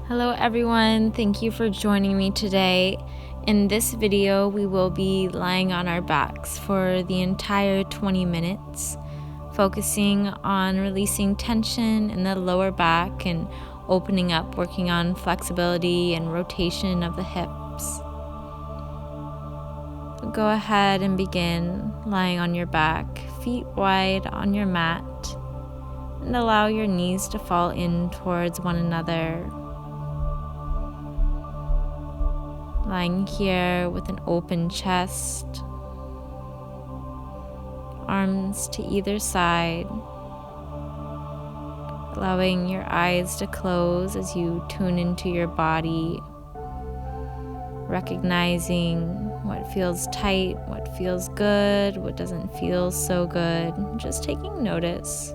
Hello everyone, thank you for joining me today. In this video, we will be lying on our backs for the entire 20 minutes, focusing on releasing tension in the lower back and opening up, working on flexibility and rotation of the hips. Go ahead and begin lying on your back, feet wide on your mat, and allow your knees to fall in towards one another. Lying here with an open chest, arms to either side, allowing your eyes to close as you tune into your body, recognizing what feels tight, what feels good, what doesn't feel so good, just taking notice.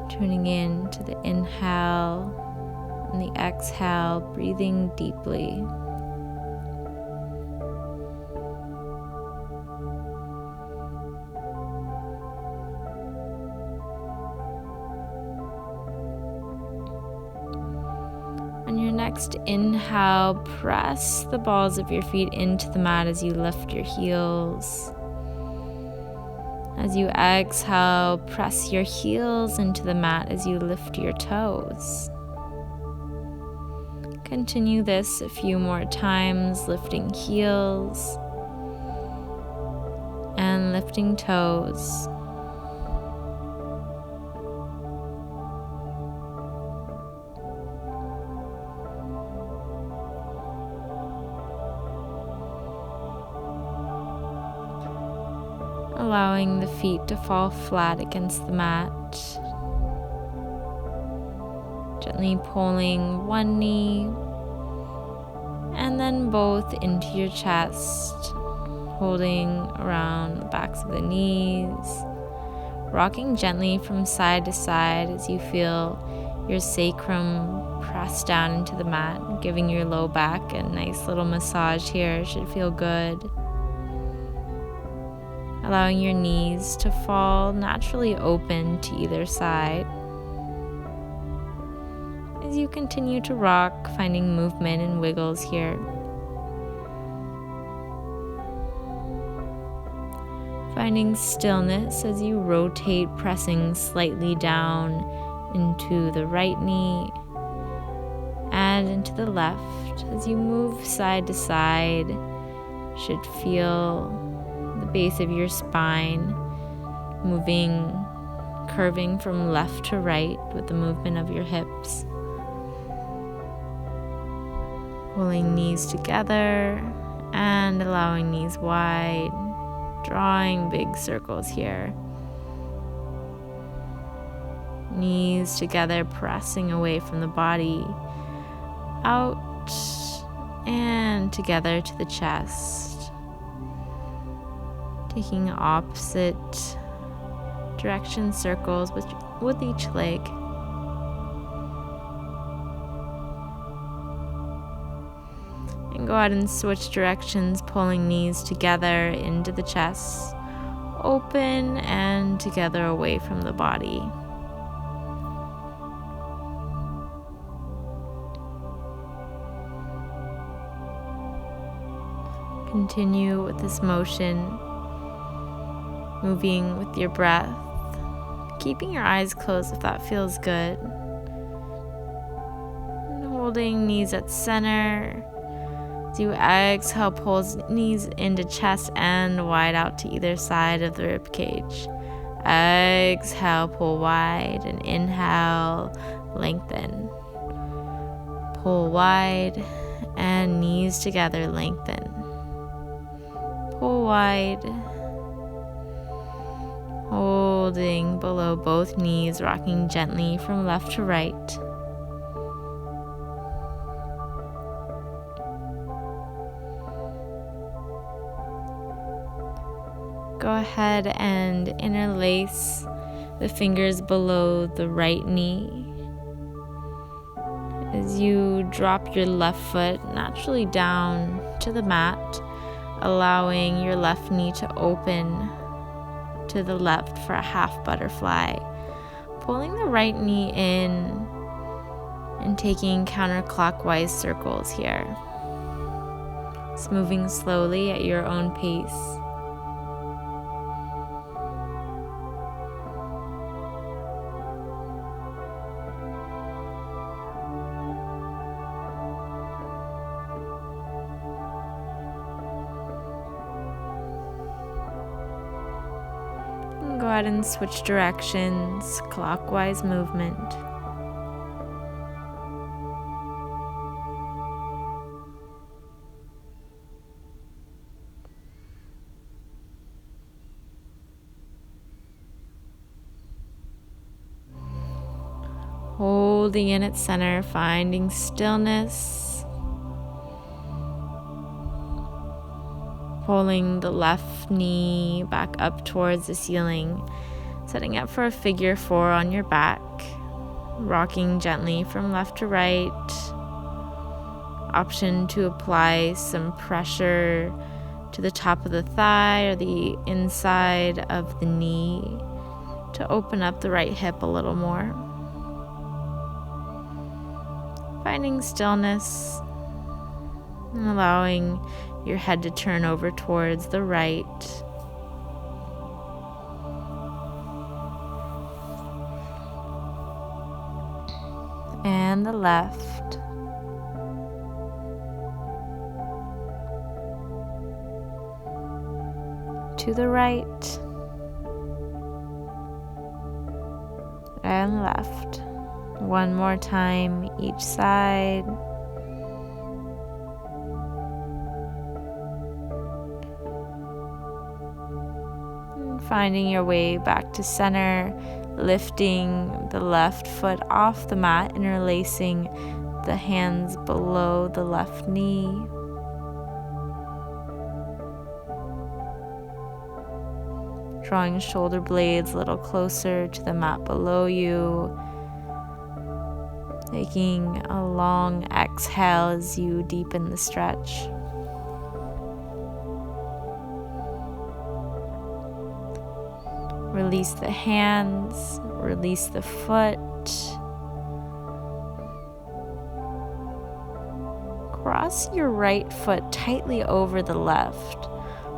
Tuning in to the inhale and the exhale, breathing deeply. On your next inhale, press the balls of your feet into the mat as you lift your heels. As you exhale, press your heels into the mat as you lift your toes. Continue this a few more times, lifting heels and lifting toes. Allowing the feet to fall flat against the mat. Gently pulling one knee and then both into your chest, holding around the backs of the knees, rocking gently from side to side as you feel your sacrum press down into the mat, giving your low back a nice little massage here. It should feel good. Allowing your knees to fall naturally open to either side. As you continue to rock, finding movement and wiggles here. Finding stillness as you rotate, pressing slightly down into the right knee and into the left. As you move side to side, should feel the base of your spine moving, curving from left to right with the movement of your hips. Pulling knees together and allowing knees wide, drawing big circles here. Knees together, pressing away from the body, out and together to the chest. Taking opposite direction circles with each leg. And go ahead and switch directions, pulling knees together into the chest, open and together away from the body. Continue with this motion, moving with your breath, keeping your eyes closed if that feels good. And holding knees at center. As you exhale, pull knees into chest and wide out to either side of the rib cage. Exhale, pull wide, and inhale, lengthen. Pull wide and knees together, lengthen. Pull wide. Holding below both knees, rocking gently from left to right. Go ahead and interlace the fingers below the right knee. As you drop your left foot naturally down to the mat, allowing your left knee to open to the left for a half butterfly. pulling the right knee in and taking counterclockwise circles here. Just moving slowly at your own pace. Go ahead and switch directions, clockwise movement. Holding in at center, finding stillness. Pulling the left knee back up towards the ceiling, setting up for a figure 4 on your back, rocking gently from left to right. Option to apply some pressure to the top of the thigh or the inside of the knee to open up the right hip a little more. Finding stillness and allowing your head to turn over towards the right. And the left. To the right. And left. One more time each side. Finding your way back to center, lifting the left foot off the mat, interlacing the hands below the left knee. Drawing shoulder blades a little closer to the mat below you. Taking a long exhale as you deepen the stretch. Release the hands, release the foot. Cross your right foot tightly over the left.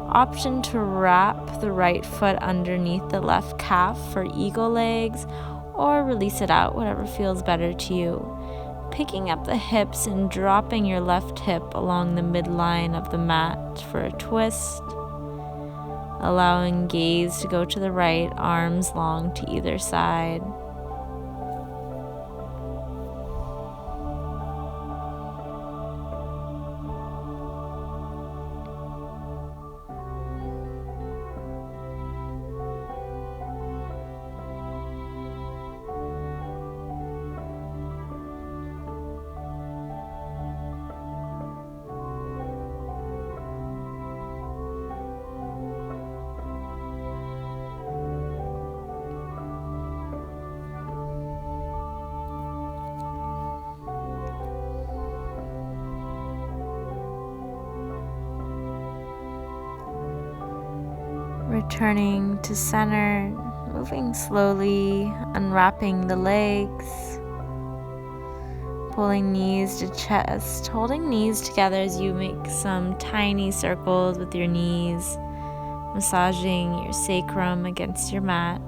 Option to wrap the right foot underneath the left calf for eagle legs, or release it out, whatever feels better to you. Picking up the hips and dropping your left hip along the midline of the mat for a twist. Allowing gaze to go to the right, arms long to either side. Returning to center, moving slowly, unwrapping the legs, pulling knees to chest, holding knees together as you make some tiny circles with your knees, massaging your sacrum against your mat.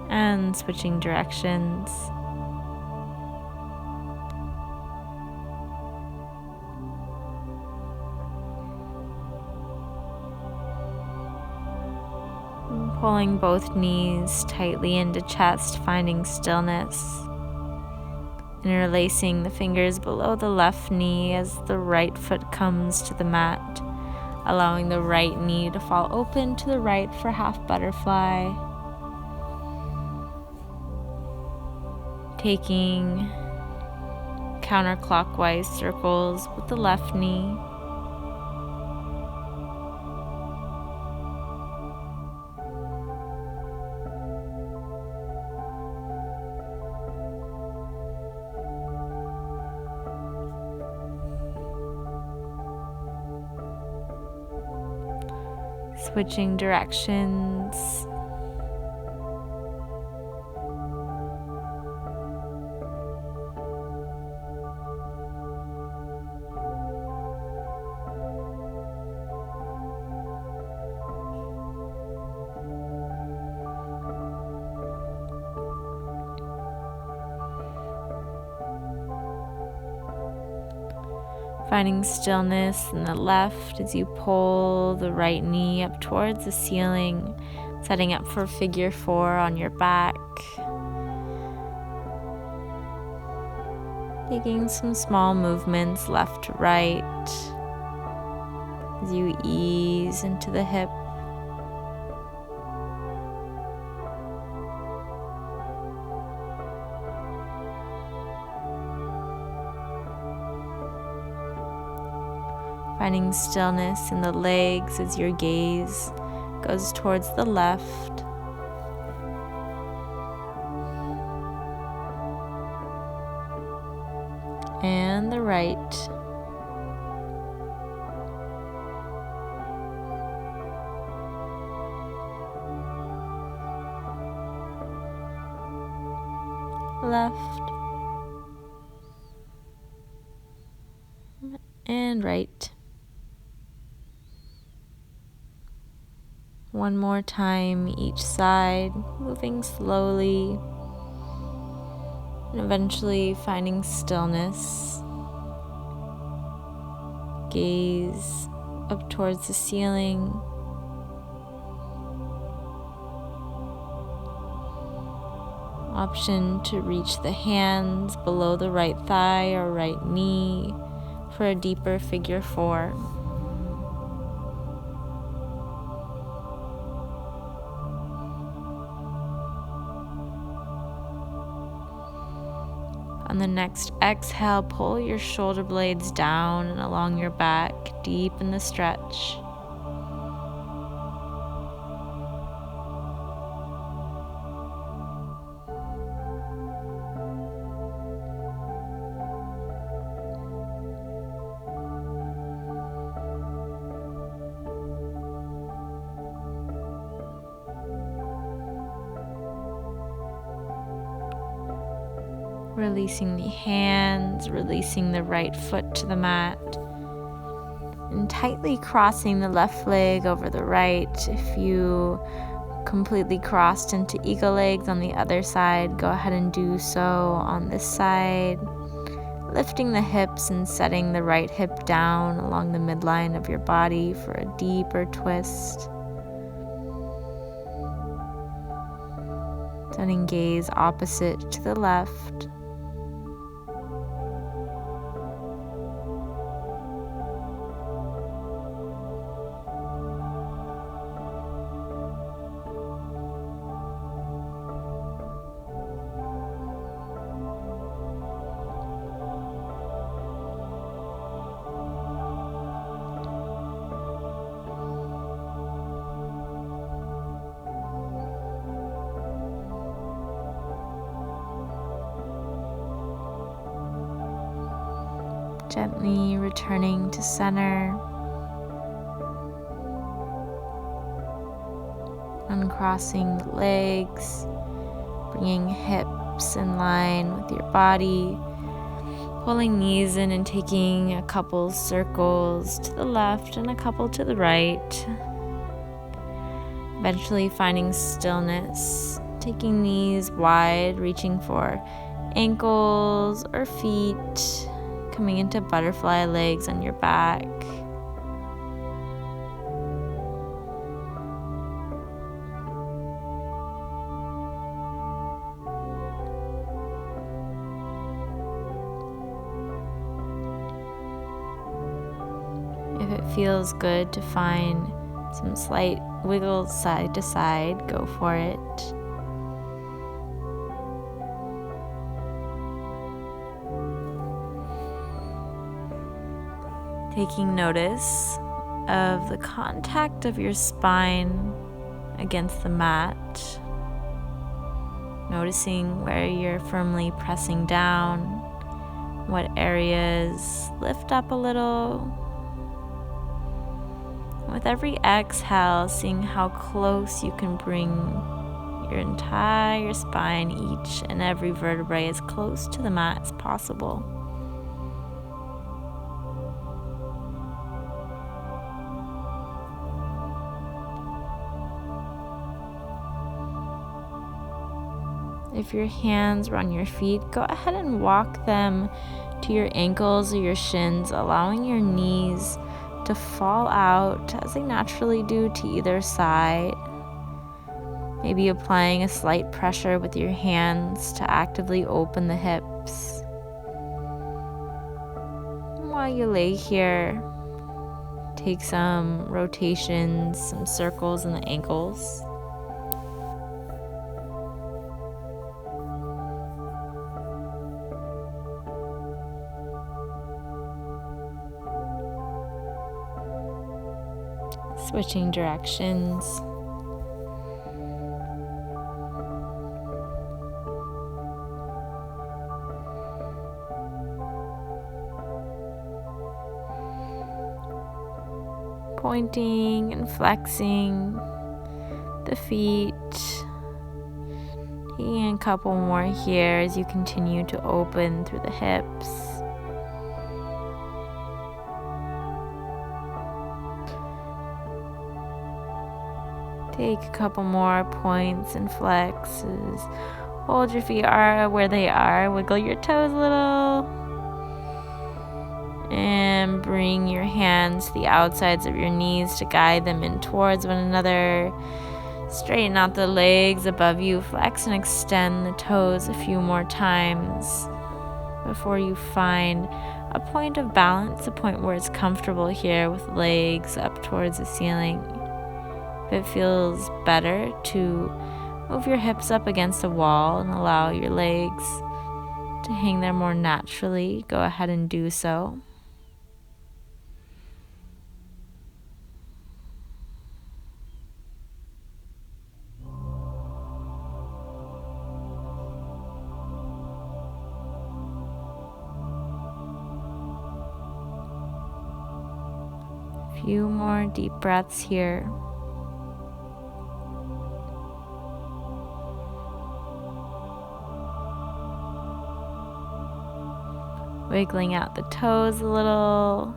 And switching directions. Pulling both knees tightly into chest, finding stillness. Interlacing the fingers below the left knee as the right foot comes to the mat, allowing the right knee to fall open to the right for half butterfly. Taking counterclockwise circles with the left knee. switching directions. Finding stillness in the left as you pull the right knee up towards the ceiling, setting up for figure 4 on your back. Taking some small movements left to right as you ease into the hip. Finding stillness in the legs as your gaze goes towards the left. And the right. Left. And right. One more time each side, moving slowly, and eventually finding stillness. Gaze up towards the ceiling. Option to reach the hands below the right thigh or right knee for a deeper figure 4. On the next exhale, pull your shoulder blades down and along your back, deep in the stretch. Releasing the hands, releasing the right foot to the mat, and tightly crossing the left leg over the right. If you completely crossed into eagle legs on the other side, go ahead and do so on this side, lifting the hips and setting the right hip down along the midline of your body for a deeper twist. Sending gaze opposite to the left. Gently returning to center, uncrossing the legs, bringing hips in line with your body, pulling knees in and taking a couple circles to the left and a couple to the right. Eventually finding stillness, taking knees wide, reaching for ankles or feet, coming into butterfly legs on your back. If it feels good to find some slight wiggles side to side, go for it. Taking notice of the contact of your spine against the mat. Noticing where you're firmly pressing down, what areas lift up a little, With every exhale, seeing how close you can bring your entire spine, each and every vertebrae, as close to the mat as possible. If your hands are on your feet, go ahead and walk them to your ankles or your shins, allowing your knees to fall out as they naturally do to either side. Maybe applying a slight pressure with your hands to actively open the hips. While you lay here, take some rotations, some circles in the ankles. Switching directions. Pointing and flexing the feet. Taking a couple more here as you continue to open through the hips. Take a couple more points and flexes. Hold your feet where they are. Wiggle your toes a little. And bring your hands to the outsides of your knees to guide them in towards one another. Straighten out the legs above you. Flex and extend the toes a few more times before you find a point of balance, a point where it's comfortable here with legs up towards the ceiling. If it feels better to move your hips up against a wall and allow your legs to hang there more naturally, go ahead and do so. A few more deep breaths here. Wiggling out the toes a little.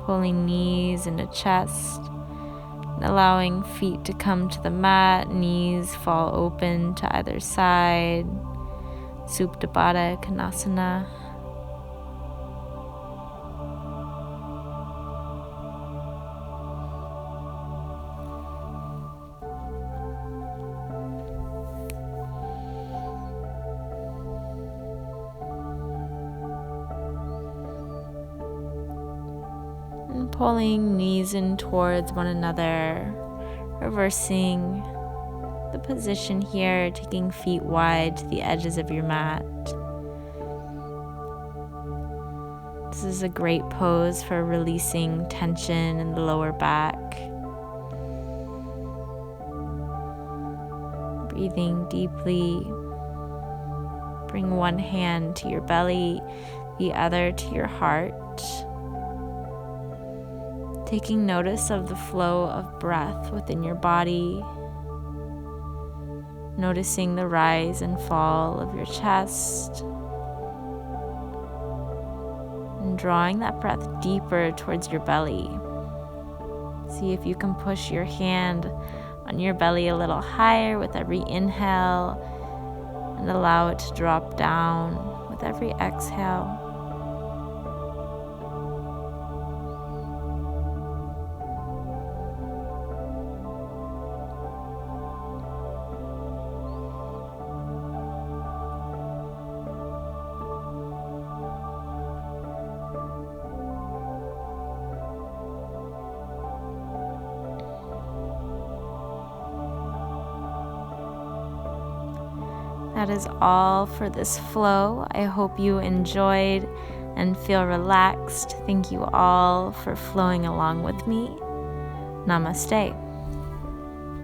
Pulling knees into chest. And allowing feet to come to the mat. Knees fall open to either side. Supta Baddha Konasana. And pulling knees in towards one another, reversing the position here, taking feet wide to the edges of your mat. This is a great pose for releasing tension in the lower back. Breathing deeply. Bring one hand to your belly, the other to your heart. Taking notice of the flow of breath within your body. Noticing the rise and fall of your chest. And drawing that breath deeper towards your belly. See if you can push your hand on your belly a little higher with every inhale and allow it to drop down with every exhale. That is all for this flow. I hope you enjoyed and feel relaxed. Thank you all for flowing along with me. Namaste.